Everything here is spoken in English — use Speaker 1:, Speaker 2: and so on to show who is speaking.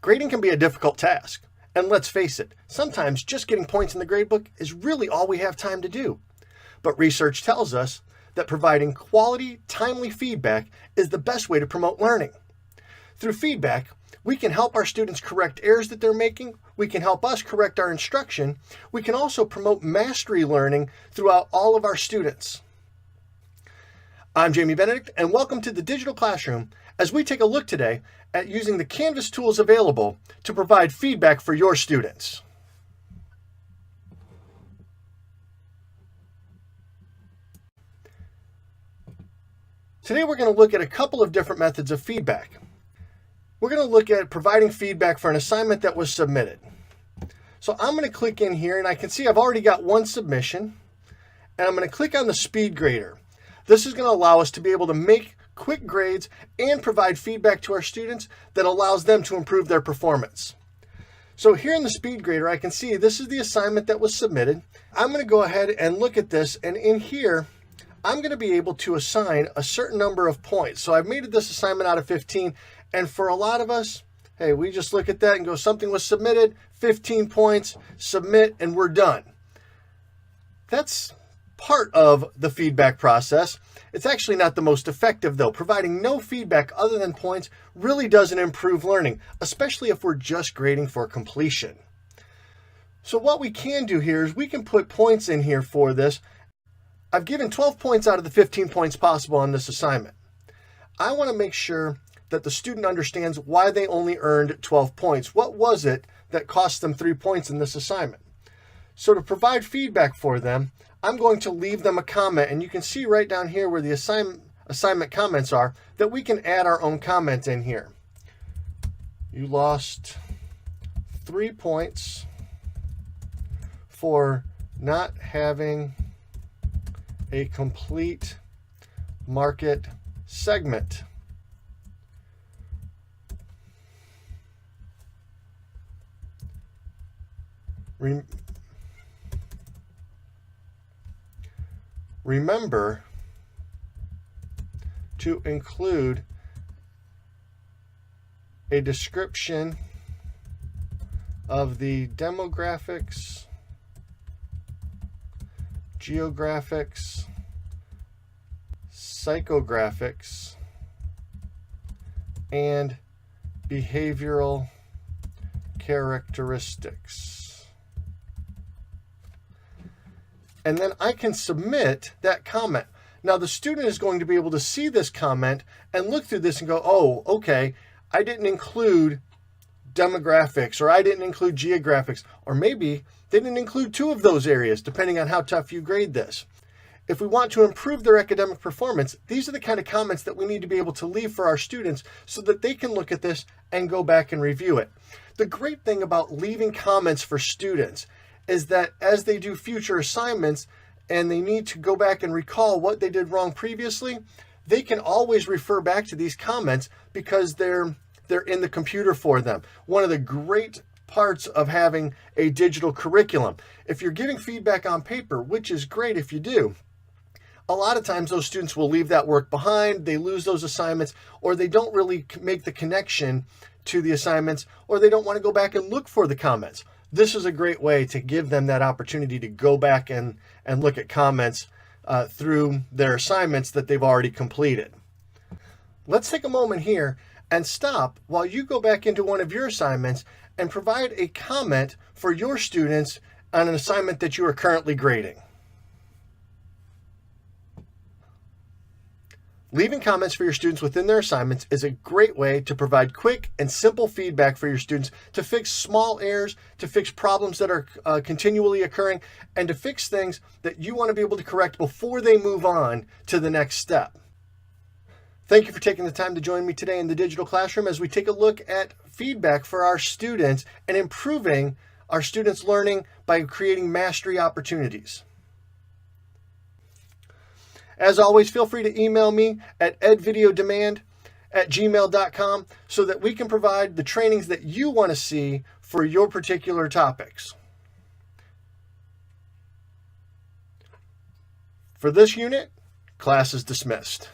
Speaker 1: Grading can be a difficult task, and let's face it, sometimes just getting points in the gradebook is really all we have time to do. But research tells us that providing quality, timely feedback is the best way to promote learning. Through feedback, we can help our students correct errors that they're making, we can help us correct our instruction, we can also promote mastery learning throughout all of our students. I'm Jamie Benedict, and welcome to the Digital Classroom as we take a look today at using the Canvas tools available to provide feedback for your students. Today we're going to look at a couple of different methods of feedback. We're going to look at providing feedback for an assignment that was submitted. So I'm going to click in here and I can see I've already got one submission, and I'm going to click on the speed grader. This is going to allow us to be able to make quick grades and provide feedback to our students that allows them to improve their performance. So here in the speed grader, I can see this is the assignment that was submitted. I'm going to go ahead and look at this, and in here, I'm going to be able to assign a certain number of points. So I've made this assignment out of 15, and for a lot of us, hey, we just look at that and go, something was submitted, 15 points, submit, and we're done. That's part of the feedback process. It's actually not the most effective though. Providing no feedback other than points really doesn't improve learning, especially if we're just grading for completion. So what we can do here is we can put points in here for this. I've given 12 points out of the 15 points possible on this assignment. I want to make sure that the student understands why they only earned 12 points. What was it that cost them 3 points in this assignment? So to provide feedback for them, I'm going to leave them a comment, and you can see right down here where the assignment comments are that we can add our own comment in here. You lost 3 points for not having a complete market segment. Remember to include a description of the demographics, geographics, psychographics, and behavioral characteristics. And then I can submit that comment. Now the student is going to be able to see this comment and look through this and go, oh, okay, I didn't include demographics, or I didn't include geographics, or maybe they didn't include 2 of those areas, depending on how tough you grade this. If we want to improve their academic performance, these are the kind of comments that we need to be able to leave for our students so that they can look at this and go back and review it. The great thing about leaving comments for students is that as they do future assignments and they need to go back and recall what they did wrong previously, they can always refer back to these comments because they're in the computer for them. One of the great parts of having a digital curriculum, if you're giving feedback on paper, which is great if you do, a lot of times those students will leave that work behind, they lose those assignments, or they don't really make the connection to the assignments, or they don't want to go back and look for the comments. This is a great way to give them that opportunity to go back and look at comments through their assignments that they've already completed. Let's take a moment here and stop while you go back into one of your assignments and provide a comment for your students on an assignment that you are currently grading. Leaving comments for your students within their assignments is a great way to provide quick and simple feedback for your students to fix small errors, to fix problems that are continually occurring, and to fix things that you want to be able to correct before they move on to the next step. Thank you for taking the time to join me today in the Digital Classroom as we take a look at feedback for our students and improving our students' learning by creating mastery opportunities. As always, feel free to email me at edvideodemand@gmail.com so that we can provide the trainings that you want to see for your particular topics. For this unit, class is dismissed.